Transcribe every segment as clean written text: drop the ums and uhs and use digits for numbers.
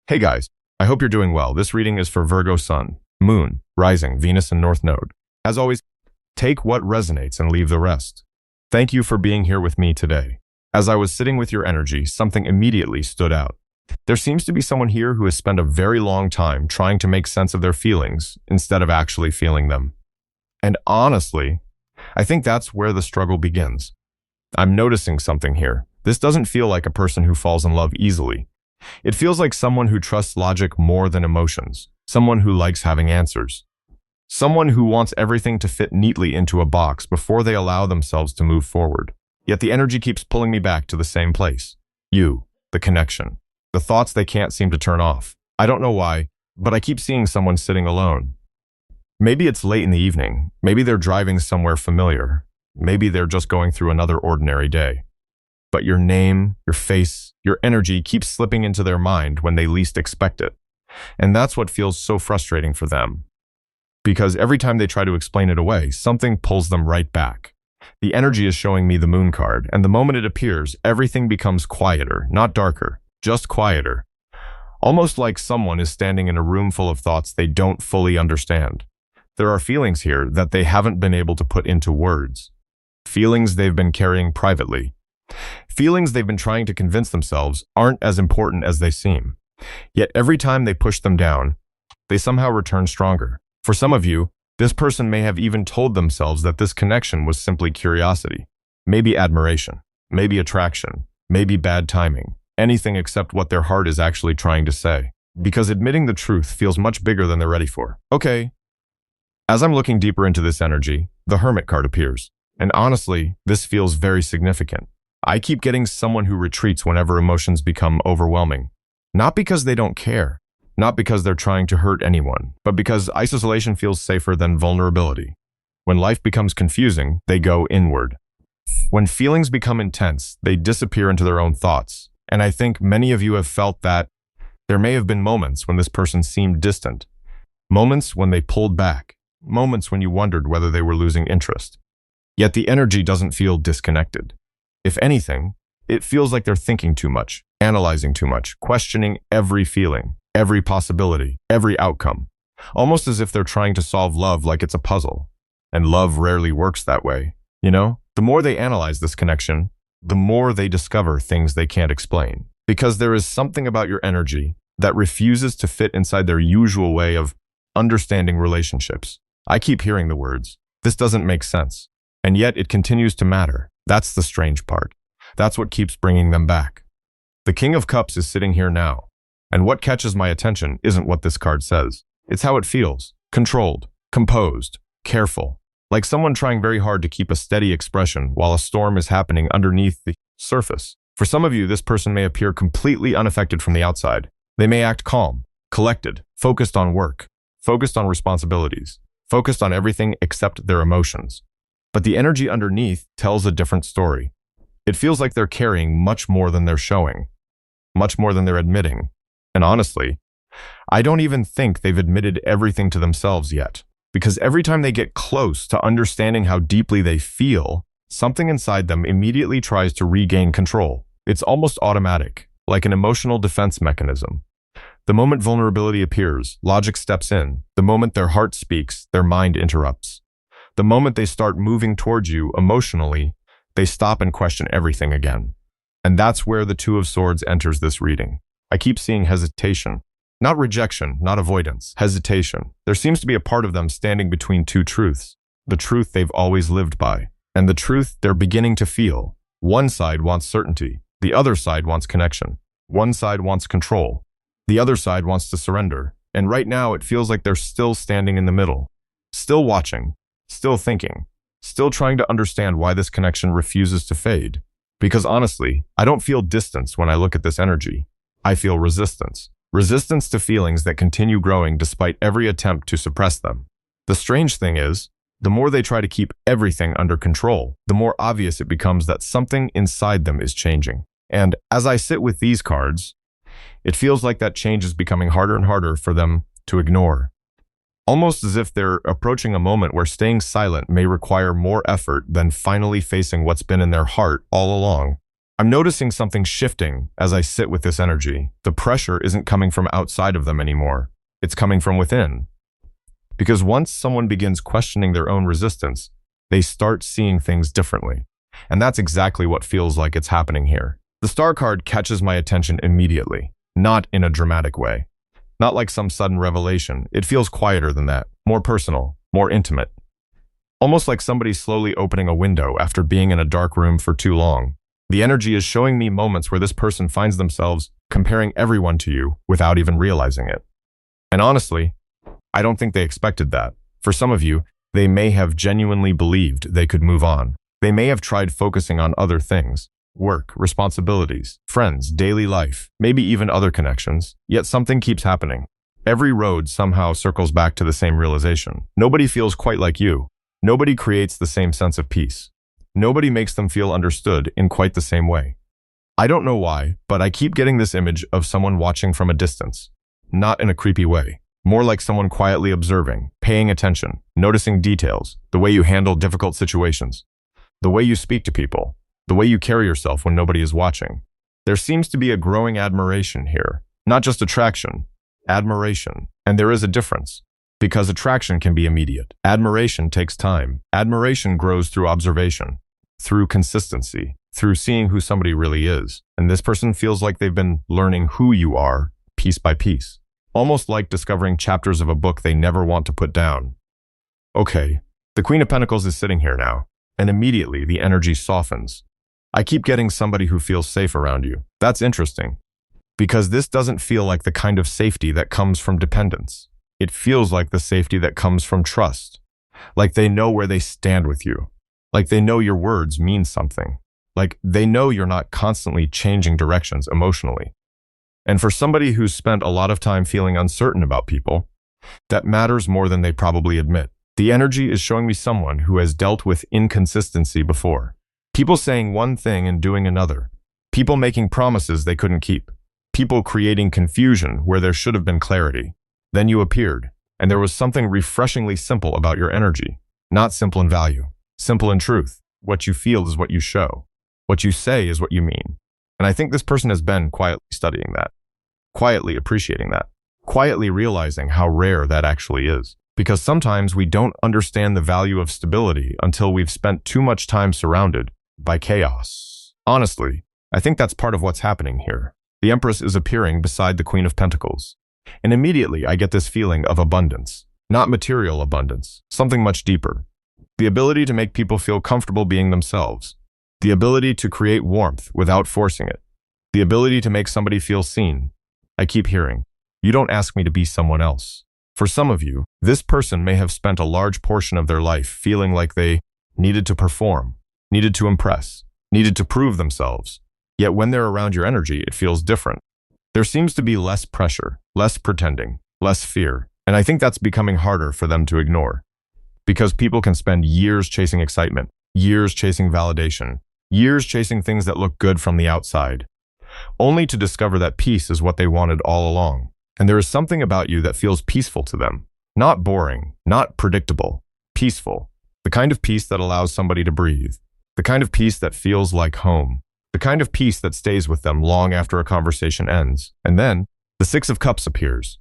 Hey guys, I hope you're doing well. This reading is for Virgo Sun, Moon, Rising, Venus, and North Node. As always, take what resonates and leave the rest. Thank you for being here with me today. As I was sitting with your energy, something immediately stood out. There seems to be someone here who has spent a very long time trying to make sense of their feelings instead of actually feeling them. And honestly, I think that's where the struggle begins. I'm noticing something here. This doesn't feel like a person who falls in love easily. It feels like someone who trusts logic more than emotions, someone who likes having answers, someone who wants everything to fit neatly into a box before they allow themselves to move forward. Yet the energy keeps pulling me back to the same place. You, the connection, the thoughts they can't seem to turn off. I don't know why, but I keep seeing someone sitting alone. Maybe it's late in the evening, maybe they're driving somewhere familiar, maybe they're just going through another ordinary day. But your name, your face, your energy keeps slipping into their mind when they least expect it. And that's what feels so frustrating for them. Because every time they try to explain it away, something pulls them right back. The energy is showing me the moon card, and the moment it appears, everything becomes quieter, not darker, just quieter. Almost like someone is standing in a room full of thoughts they don't fully understand. There are feelings here that they haven't been able to put into words. Feelings they've been carrying privately. Feelings they've been trying to convince themselves aren't as important as they seem. Yet every time they push them down, they somehow return stronger. For some of you, this person may have even told themselves that this connection was simply curiosity, maybe admiration, maybe attraction, maybe bad timing, anything except what their heart is actually trying to say. Because admitting the truth feels much bigger than they're ready for. Okay. As I'm looking deeper into this energy, the Hermit card appears. And honestly, this feels very significant. I keep getting someone who retreats whenever emotions become overwhelming. Not because they don't care, not because they're trying to hurt anyone, but because isolation feels safer than vulnerability. When life becomes confusing, they go inward. When feelings become intense, they disappear into their own thoughts. And I think many of you have felt that there may have been moments when this person seemed distant, moments when they pulled back, moments when you wondered whether they were losing interest. Yet the energy doesn't feel disconnected. If anything, it feels like they're thinking too much, analyzing too much, questioning every feeling, every possibility, every outcome, almost as if they're trying to solve love like it's a puzzle. And love rarely works that way, you know? The more they analyze this connection, the more they discover things they can't explain. Because there is something about your energy that refuses to fit inside their usual way of understanding relationships. I keep hearing the words, "This doesn't make sense." And yet it continues to matter. That's the strange part. That's what keeps bringing them back. The King of Cups is sitting here now. And what catches my attention isn't what this card says. It's how it feels. Controlled, composed, careful. Like someone trying very hard to keep a steady expression while a storm is happening underneath the surface. For some of you, this person may appear completely unaffected from the outside. They may act calm, collected, focused on work, focused on responsibilities, focused on everything except their emotions. But the energy underneath tells a different story. It feels like they're carrying much more than they're showing, much more than they're admitting. And honestly, I don't even think they've admitted everything to themselves yet. Because every time they get close to understanding how deeply they feel, something inside them immediately tries to regain control. It's almost automatic, like an emotional defense mechanism. The moment vulnerability appears, logic steps in. The moment their heart speaks, their mind interrupts. The moment they start moving towards you emotionally, they stop and question everything again. And that's where the Two of Swords enters this reading. I keep seeing hesitation. Not rejection, not avoidance, hesitation. There seems to be a part of them standing between two truths. The truth they've always lived by, and the truth they're beginning to feel. One side wants certainty. The other side wants connection. One side wants control. The other side wants to surrender. And right now it feels like they're still standing in the middle. Still watching. Still thinking, still trying to understand why this connection refuses to fade. Because honestly, I don't feel distance when I look at this energy. I feel resistance. Resistance to feelings that continue growing despite every attempt to suppress them. The strange thing is, the more they try to keep everything under control, the more obvious it becomes that something inside them is changing. And as I sit with these cards, it feels like that change is becoming harder and harder for them to ignore. Almost as if they're approaching a moment where staying silent may require more effort than finally facing what's been in their heart all along. I'm noticing something shifting as I sit with this energy. The pressure isn't coming from outside of them anymore. It's coming from within. Because once someone begins questioning their own resistance, they start seeing things differently. And that's exactly what feels like it's happening here. The star card catches my attention immediately, not in a dramatic way. Not like some sudden revelation. It feels quieter than that, more personal, more intimate. Almost like somebody slowly opening a window after being in a dark room for too long. The energy is showing me moments where this person finds themselves comparing everyone to you without even realizing it. And honestly, I don't think they expected that. For some of you, they may have genuinely believed they could move on. They may have tried focusing on other things, work, responsibilities, friends, daily life, maybe even other connections, yet something keeps happening. Every road somehow circles back to the same realization. Nobody feels quite like you. Nobody creates the same sense of peace. Nobody makes them feel understood in quite the same way. I don't know why, but I keep getting this image of someone watching from a distance. Not in a creepy way. More like someone quietly observing, paying attention, noticing details, the way you handle difficult situations, the way you speak to people, the way you carry yourself when nobody is watching. There seems to be a growing admiration here. Not just attraction, admiration. And there is a difference. Because attraction can be immediate. Admiration takes time. Admiration grows through observation, through consistency, through seeing who somebody really is. And this person feels like they've been learning who you are piece by piece. Almost like discovering chapters of a book they never want to put down. Okay, the Queen of Pentacles is sitting here now, and immediately the energy softens. I keep getting somebody who feels safe around you. That's interesting, because this doesn't feel like the kind of safety that comes from dependence. It feels like the safety that comes from trust, like they know where they stand with you, like they know your words mean something, like they know you're not constantly changing directions emotionally. And for somebody who's spent a lot of time feeling uncertain about people, that matters more than they probably admit. The energy is showing me someone who has dealt with inconsistency before. People saying one thing and doing another. People making promises they couldn't keep. People creating confusion where there should have been clarity. Then you appeared, and there was something refreshingly simple about your energy. Not simple in value, simple in truth. What you feel is what you show. What you say is what you mean. And I think this person has been quietly studying that, quietly appreciating that, quietly realizing how rare that actually is. Because sometimes we don't understand the value of stability until we've spent too much time surrounded by chaos. Honestly, I think that's part of what's happening here. The Empress is appearing beside the Queen of Pentacles. And immediately I get this feeling of abundance. Not material abundance, something much deeper. The ability to make people feel comfortable being themselves. The ability to create warmth without forcing it. The ability to make somebody feel seen. I keep hearing, you don't ask me to be someone else. For some of you, this person may have spent a large portion of their life feeling like they needed to perform, needed to impress, needed to prove themselves. Yet when they're around your energy, it feels different. There seems to be less pressure, less pretending, less fear, and I think that's becoming harder for them to ignore. Because people can spend years chasing excitement, years chasing validation, years chasing things that look good from the outside, only to discover that peace is what they wanted all along. And there is something about you that feels peaceful to them. Not boring, not predictable, peaceful. The kind of peace that allows somebody to breathe. The kind of peace that feels like home. The kind of peace that stays with them long after a conversation ends. And then, the Six of Cups appears.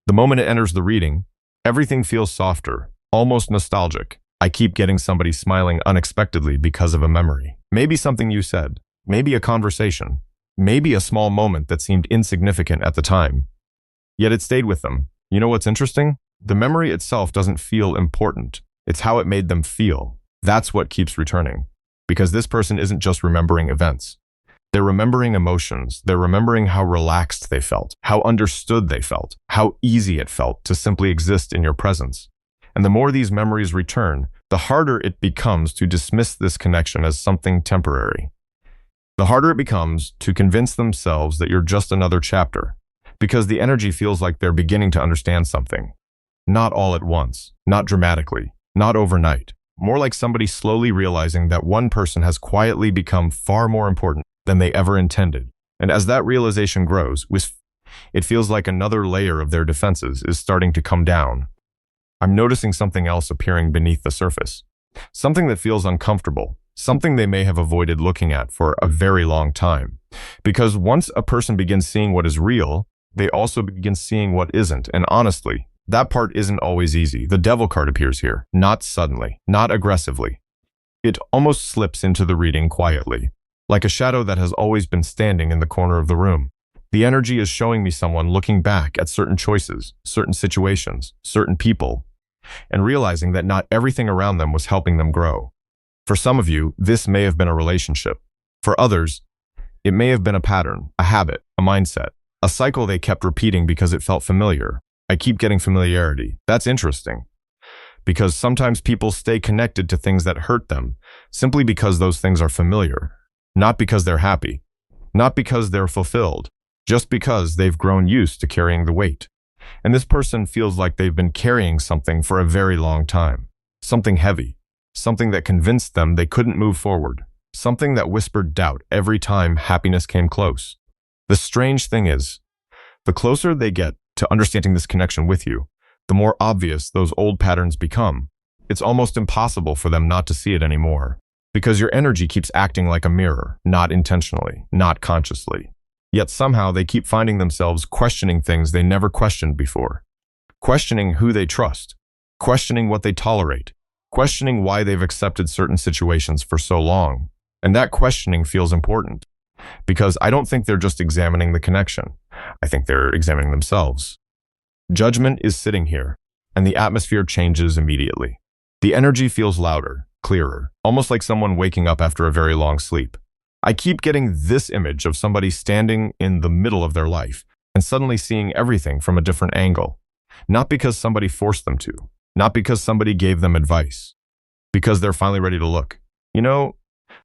The moment it enters the reading, everything feels softer, almost nostalgic. I keep getting somebody smiling unexpectedly because of a memory. Maybe something you said. Maybe a conversation. Maybe a small moment that seemed insignificant at the time. Yet it stayed with them. You know what's interesting? The memory itself doesn't feel important. It's how it made them feel. That's what keeps returning. Because this person isn't just remembering events. They're remembering emotions. They're remembering how relaxed they felt, how understood they felt, how easy it felt to simply exist in your presence. And the more these memories return, the harder it becomes to dismiss this connection as something temporary. The harder it becomes to convince themselves that you're just another chapter, because the energy feels like they're beginning to understand something. Not all at once, not dramatically, not overnight. More like somebody slowly realizing that one person has quietly become far more important than they ever intended. And as that realization grows, it feels like another layer of their defenses is starting to come down. I'm noticing something else appearing beneath the surface. Something that feels uncomfortable, something they may have avoided looking at for a very long time. Because once a person begins seeing what is real, they also begin seeing what isn't. And honestly, that part isn't always easy. The devil card appears here, not suddenly, not aggressively. It almost slips into the reading quietly, like a shadow that has always been standing in the corner of the room. The energy is showing me someone looking back at certain choices, certain situations, certain people, and realizing that not everything around them was helping them grow. For some of you, this may have been a relationship. For others, it may have been a pattern, a habit, a mindset, a cycle they kept repeating because it felt familiar. I keep getting familiarity. That's interesting. Because sometimes people stay connected to things that hurt them simply because those things are familiar, not because they're happy, not because they're fulfilled, just because they've grown used to carrying the weight. And this person feels like they've been carrying something for a very long time, something heavy, something that convinced them they couldn't move forward, something that whispered doubt every time happiness came close. The strange thing is, the closer they get to understanding this connection with you, the more obvious those old patterns become. It's almost impossible for them not to see it anymore, because your energy keeps acting like a mirror, not intentionally, not consciously. Yet somehow they keep finding themselves questioning things they never questioned before, questioning who they trust, questioning what they tolerate, questioning why they've accepted certain situations for so long. And that questioning feels important, because I don't think they're just examining the connection. I think they're examining themselves. Judgment is sitting here, and the atmosphere changes immediately. The energy feels louder, clearer, almost like someone waking up after a very long sleep. I keep getting this image of somebody standing in the middle of their life and suddenly seeing everything from a different angle. Not because somebody forced them to, not because somebody gave them advice, because they're finally ready to look. You know,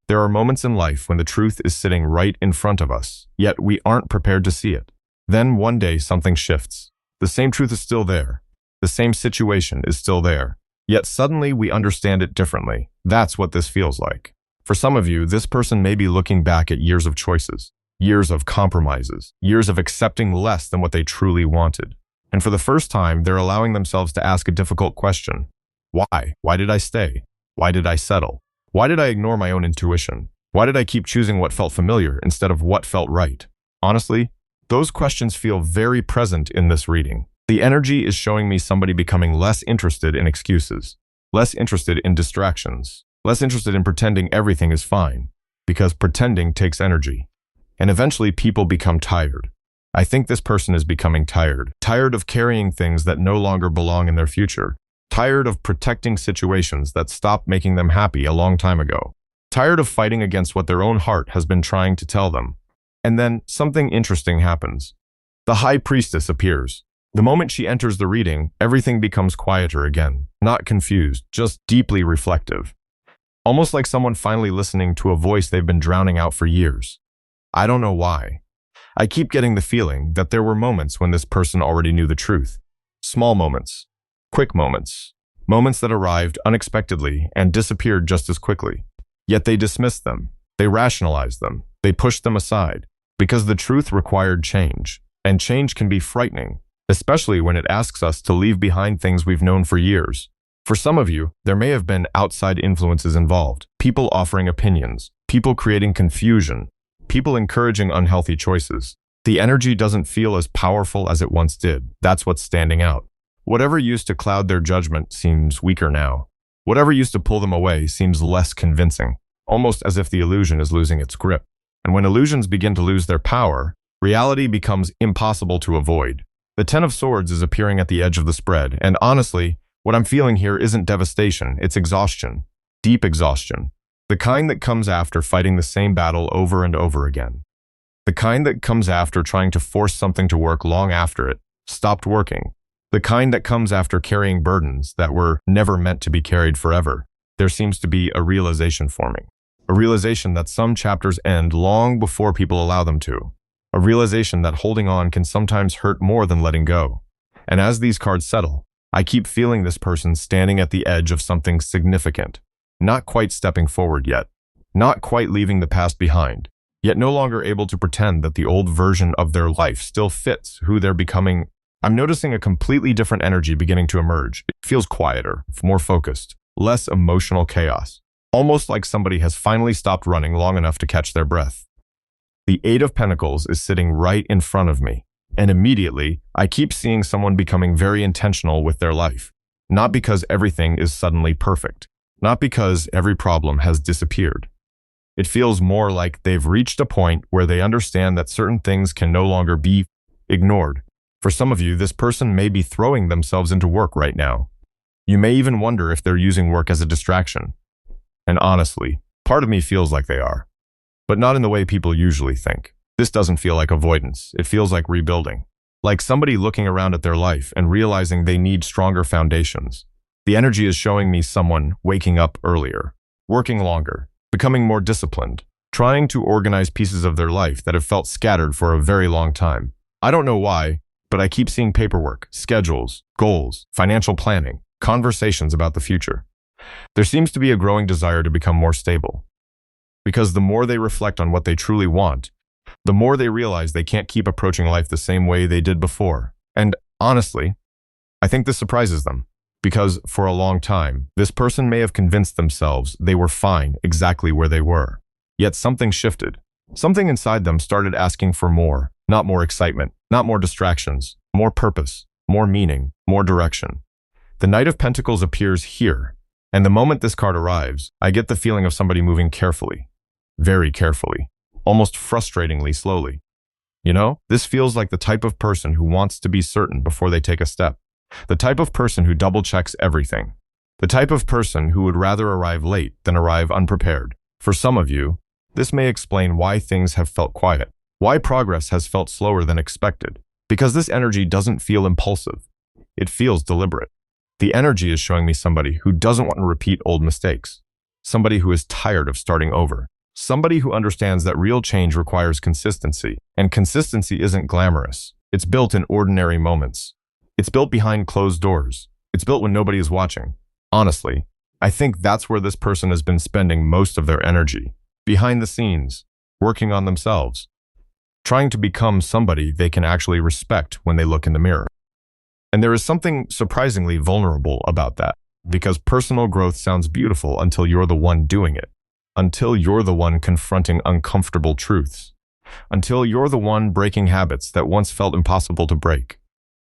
there are moments in life when the truth is sitting right in front of us, yet we aren't prepared to see it. Then one day something shifts. The same truth is still there. The same situation is still there. Yet suddenly we understand it differently. That's what this feels like. For some of you, this person may be looking back at years of choices, years of compromises, years of accepting less than what they truly wanted. And for the first time, they're allowing themselves to ask a difficult question. Why? Why did I stay? Why did I settle? Why did I ignore my own intuition? Why did I keep choosing what felt familiar instead of what felt right? Honestly, those questions feel very present in this reading. The energy is showing me somebody becoming less interested in excuses, less interested in distractions, less interested in pretending everything is fine, because pretending takes energy. And eventually people become tired. I think this person is becoming tired of carrying things that no longer belong in their future, tired of protecting situations that stopped making them happy a long time ago, tired of fighting against what their own heart has been trying to tell them. And then something interesting happens. The High Priestess appears. The moment she enters the reading, everything becomes quieter again, not confused, just deeply reflective. Almost like someone finally listening to a voice they've been drowning out for years. I don't know why. I keep getting the feeling that there were moments when this person already knew the truth. Small moments, quick moments, moments that arrived unexpectedly and disappeared just as quickly. Yet they dismissed them, they rationalized them, they pushed them aside, because the truth required change, and change can be frightening, especially when it asks us to leave behind things we've known for years. For some of you, there may have been outside influences involved, people offering opinions, people creating confusion, people encouraging unhealthy choices. The energy doesn't feel as powerful as it once did. That's what's standing out. Whatever used to cloud their judgment seems weaker now. Whatever used to pull them away seems less convincing, almost as if the illusion is losing its grip. And when illusions begin to lose their power, reality becomes impossible to avoid. The Ten of Swords is appearing at the edge of the spread, and honestly, what I'm feeling here isn't devastation, it's exhaustion. Deep exhaustion. The kind that comes after fighting the same battle over and over again. The kind that comes after trying to force something to work long after it stopped working. The kind that comes after carrying burdens that were never meant to be carried forever. There seems to be a realization forming. A realization that some chapters end long before people allow them to. A realization that holding on can sometimes hurt more than letting go. And as these cards settle, I keep feeling this person standing at the edge of something significant. Not quite stepping forward yet. Not quite leaving the past behind. Yet no longer able to pretend that the old version of their life still fits who they're becoming. I'm noticing a completely different energy beginning to emerge. It feels quieter, more focused, less emotional chaos. almost like somebody has finally stopped running long enough to catch their breath. The Eight of Pentacles is sitting right in front of me, and immediately, I keep seeing someone becoming very intentional with their life. Not because everything is suddenly perfect, not because every problem has disappeared. It feels more like they've reached a point where they understand that certain things can no longer be ignored. For some of you, this person may be throwing themselves into work right now. You may even wonder if they're using work as a distraction. And honestly, part of me feels like they are. But not in the way people usually think. This doesn't feel like avoidance. It feels like rebuilding. Like somebody looking around at their life and realizing they need stronger foundations. The energy is showing me someone waking up earlier, working longer, becoming more disciplined, trying to organize pieces of their life that have felt scattered for a very long time. I don't know why, but I keep seeing paperwork, schedules, goals, financial planning, conversations about the future. There seems to be a growing desire to become more stable. Because the more they reflect on what they truly want, the more they realize they can't keep approaching life the same way they did before. And honestly, I think this surprises them. Because for a long time, this person may have convinced themselves they were fine exactly where they were. Yet something shifted. Something inside them started asking for more, not more excitement, not more distractions, more purpose, more meaning, more direction. The Knight of Pentacles appears here, and the moment this card arrives, I get the feeling of somebody moving carefully, very carefully, almost frustratingly slowly. You know, this feels like the type of person who wants to be certain before they take a step. The type of person who double-checks everything. The type of person who would rather arrive late than arrive unprepared. For some of you, this may explain why things have felt quiet, why progress has felt slower than expected. Because this energy doesn't feel impulsive. It feels deliberate. The energy is showing me somebody who doesn't want to repeat old mistakes. Somebody who is tired of starting over. Somebody who understands that real change requires consistency, and consistency isn't glamorous. It's built in ordinary moments. It's built behind closed doors. It's built when nobody is watching. Honestly, I think that's where this person has been spending most of their energy. Behind the scenes, working on themselves. Trying to become somebody they can actually respect when they look in the mirror. And there is something surprisingly vulnerable about that. Because personal growth sounds beautiful until you're the one doing it. Until you're the one confronting uncomfortable truths. Until you're the one breaking habits that once felt impossible to break.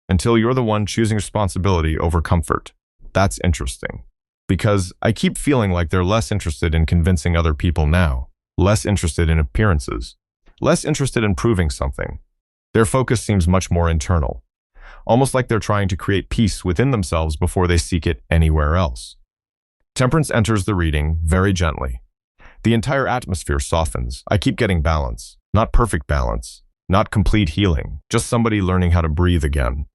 Until you're the one choosing responsibility over comfort. That's interesting. Because I keep feeling like they're less interested in convincing other people now. Less interested in appearances. Less interested in proving something. Their focus seems much more internal. Almost like they're trying to create peace within themselves before they seek it anywhere else. Temperance enters the reading very gently. The entire atmosphere softens. I keep getting balance. Not perfect balance. Not complete healing. Just somebody learning how to breathe again.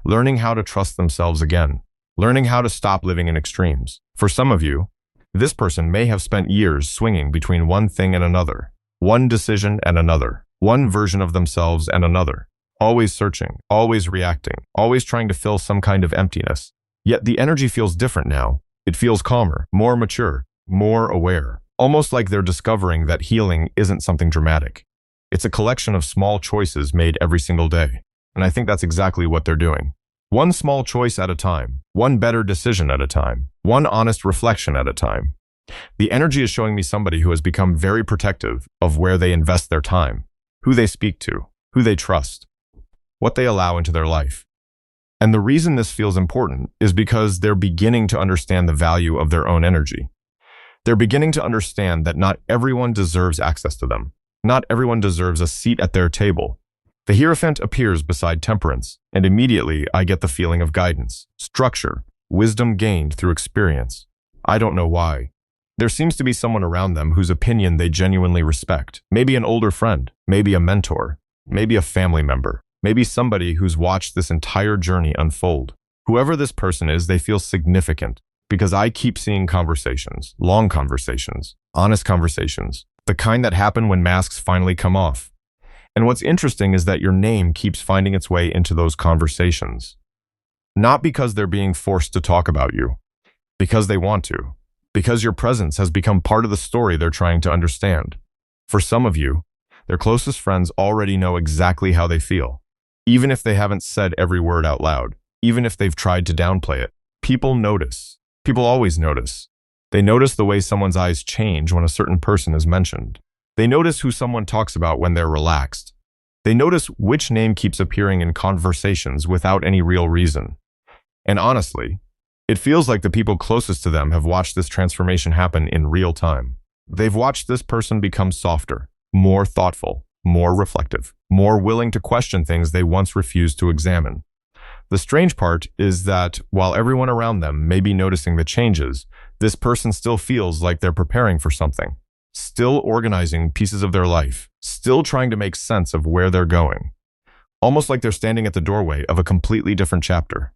Learning how to trust themselves again. Learning how to stop living in extremes. For some of you, this person may have spent years swinging between one thing and another. One decision and another. One version of themselves and another. Always searching, always reacting, always trying to fill some kind of emptiness. Yet the energy feels different now. It feels calmer, more mature, more aware. Almost like they're discovering that healing isn't something dramatic. It's a collection of small choices made every single day. And I think that's exactly what they're doing. One small choice at a time. One better decision at a time. One honest reflection at a time. The energy is showing me somebody who has become very protective of where they invest their time, who they speak to, who they trust, what they allow into their life. And the reason this feels important is because they're beginning to understand the value of their own energy. They're beginning to understand that not everyone deserves access to them. Not everyone deserves a seat at their table. The Hierophant appears beside Temperance, and immediately I get the feeling of guidance, structure, wisdom gained through experience. I don't know why. There seems to be someone around them whose opinion they genuinely respect. Maybe an older friend, maybe a mentor, maybe a family member, maybe somebody who's watched this entire journey unfold. Whoever this person is, they feel significant because I keep seeing conversations, long conversations, honest conversations, the kind that happen when masks finally come off. And what's interesting is that your name keeps finding its way into those conversations. Not because they're being forced to talk about you, because they want to. Because your presence has become part of the story they're trying to understand. For some of you, their closest friends already know exactly how they feel. Even if they haven't said every word out loud, even if they've tried to downplay it. People notice. People always notice. They notice the way someone's eyes change when a certain person is mentioned. They notice who someone talks about when they're relaxed. They notice which name keeps appearing in conversations without any real reason. And honestly, it feels like the people closest to them have watched this transformation happen in real time. They've watched this person become softer, more thoughtful, more reflective, more willing to question things they once refused to examine. The strange part is that while everyone around them may be noticing the changes, this person still feels like they're preparing for something, still organizing pieces of their life, still trying to make sense of where they're going. Almost like they're standing at the doorway of a completely different chapter.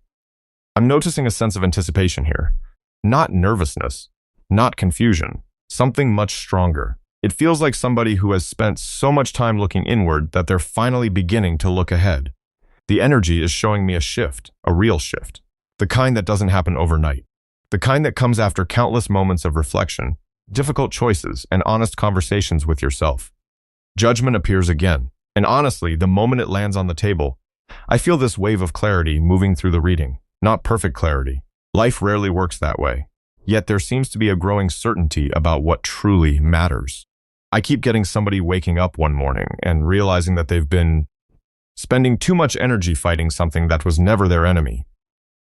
I'm noticing a sense of anticipation here. Not nervousness, not confusion, something much stronger. It feels like somebody who has spent so much time looking inward that they're finally beginning to look ahead. The energy is showing me a shift, a real shift. The kind that doesn't happen overnight. The kind that comes after countless moments of reflection, difficult choices, and honest conversations with yourself. Judgment appears again, and honestly, the moment it lands on the table, I feel this wave of clarity moving through the reading. Not perfect clarity. Life rarely works that way. Yet there seems to be a growing certainty about what truly matters. I keep getting somebody waking up one morning and realizing that they've been spending too much energy fighting something that was never their enemy.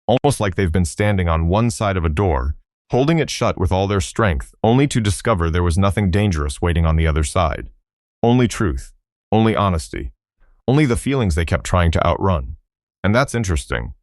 Almost like they've been standing on one side of a door, holding it shut with all their strength, only to discover there was nothing dangerous waiting on the other side. Only truth, only honesty, only the feelings they kept trying to outrun. And that's interesting,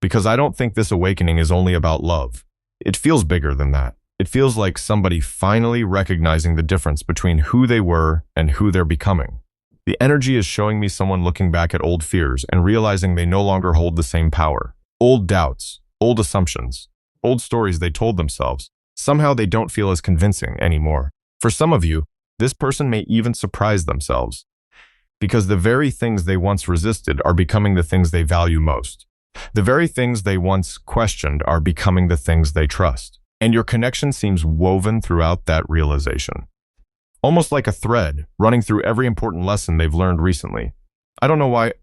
because I don't think this awakening is only about love. It feels bigger than that. It feels like somebody finally recognizing the difference between who they were and who they're becoming. The energy is showing me someone looking back at old fears and realizing they no longer hold the same power. Old doubts, old assumptions, old stories they told themselves. Somehow they don't feel as convincing anymore. For some of you, this person may even surprise themselves, because the very things they once resisted are becoming the things they value most. The very things they once questioned are becoming the things they trust. And your connection seems woven throughout that realization. Almost like a thread running through every important lesson they've learned recently. I don't know why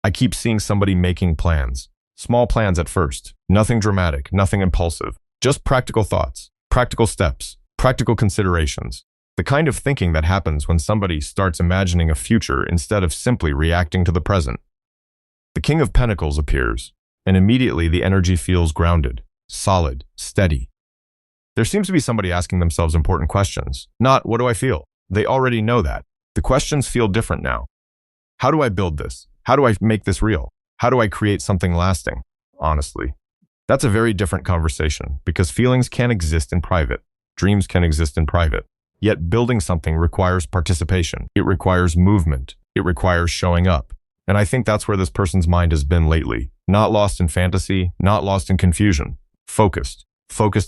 I keep seeing somebody making plans. Small plans at first. Nothing dramatic, nothing impulsive. Just practical thoughts, practical steps, practical considerations. The kind of thinking that happens when somebody starts imagining a future instead of simply reacting to the present. The King of Pentacles appears, and immediately the energy feels grounded, solid, steady. There seems to be somebody asking themselves important questions. Not, what do I feel? They already know that. The questions feel different now. How do I build this? How do I make this real? How do I create something lasting? Honestly, that's a very different conversation, because feelings can exist in private. Dreams can exist in private. Yet building something requires participation. It requires movement. It requires showing up. And I think that's where this person's mind has been lately. Not lost in fantasy, not lost in confusion. Focused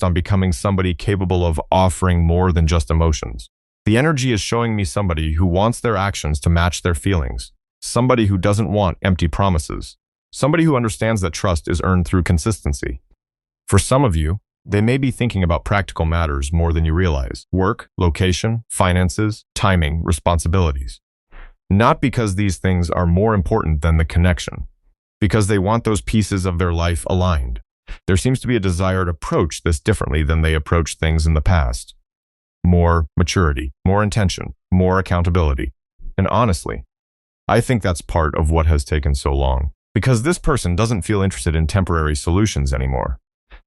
on becoming somebody capable of offering more than just emotions. The energy is showing me somebody who wants their actions to match their feelings. Somebody who doesn't want empty promises. Somebody who understands that trust is earned through consistency. For some of you, they may be thinking about practical matters more than you realize. Work, location, finances, timing, responsibilities. Not because these things are more important than the connection. Because they want those pieces of their life aligned. There seems to be a desire to approach this differently than they approached things in the past. More maturity, more intention, more accountability. And honestly, I think that's part of what has taken so long. Because this person doesn't feel interested in temporary solutions anymore.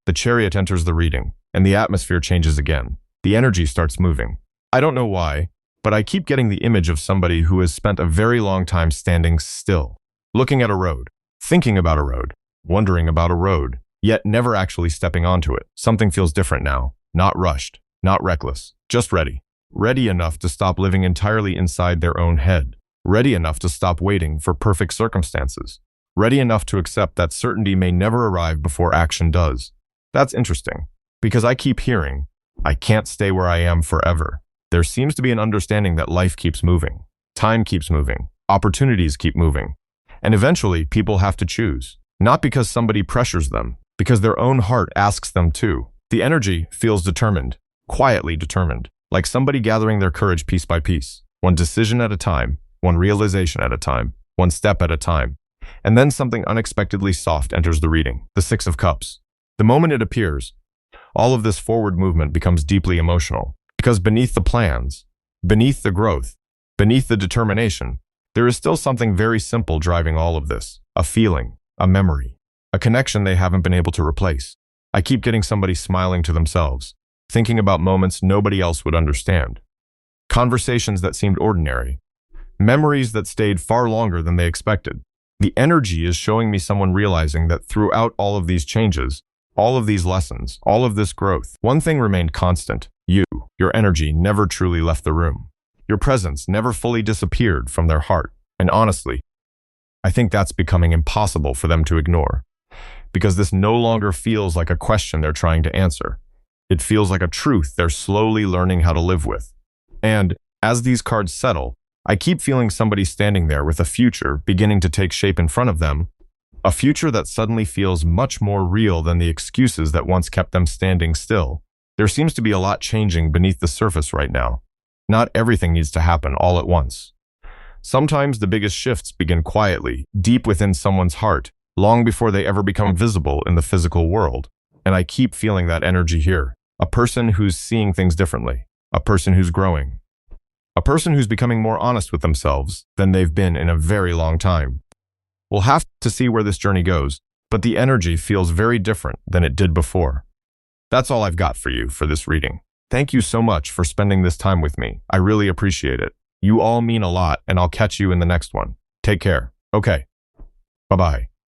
The Chariot enters the reading, and the atmosphere changes again. The energy starts moving. I don't know why, but I keep getting the image of somebody who has spent a very long time standing still, looking at a road, thinking about a road, wondering about a road, yet never actually stepping onto it. Something feels different now, not rushed, not reckless, just ready. Ready enough to stop living entirely inside their own head. Ready enough to stop waiting for perfect circumstances. Ready enough to accept that certainty may never arrive before action does. That's interesting, because I keep hearing, I can't stay where I am forever. There seems to be an understanding that life keeps moving. Time keeps moving. Opportunities keep moving. And eventually, people have to choose. Not because somebody pressures them, because their own heart asks them to. The energy feels determined, quietly determined, like somebody gathering their courage piece by piece, one decision at a time, one realization at a time, one step at a time. And then something unexpectedly soft enters the reading, the Six of Cups. The moment it appears, all of this forward movement becomes deeply emotional. Because beneath the plans, beneath the growth, beneath the determination, there is still something very simple driving all of this. A feeling, a memory, a connection they haven't been able to replace. I keep getting somebody smiling to themselves, thinking about moments nobody else would understand. Conversations that seemed ordinary. Memories that stayed far longer than they expected. The energy is showing me someone realizing that throughout all of these changes, all of these lessons, all of this growth, one thing remained constant. Your energy never truly left the room. Your presence never fully disappeared from their heart. And honestly, I think that's becoming impossible for them to ignore. Because this no longer feels like a question they're trying to answer. It feels like a truth they're slowly learning how to live with. And as these cards settle, I keep feeling somebody standing there with a future beginning to take shape in front of them, a future that suddenly feels much more real than the excuses that once kept them standing still. There seems to be a lot changing beneath the surface right now. Not everything needs to happen all at once. Sometimes the biggest shifts begin quietly, deep within someone's heart, long before they ever become visible in the physical world. And I keep feeling that energy here. A person who's seeing things differently. A person who's growing. A person who's becoming more honest with themselves than they've been in a very long time. We'll have to see where this journey goes, but the energy feels very different than it did before. That's all I've got for you for this reading. Thank you so much for spending this time with me. I really appreciate it. You all mean a lot, and I'll catch you in the next one. Take care. Okay. Bye-bye.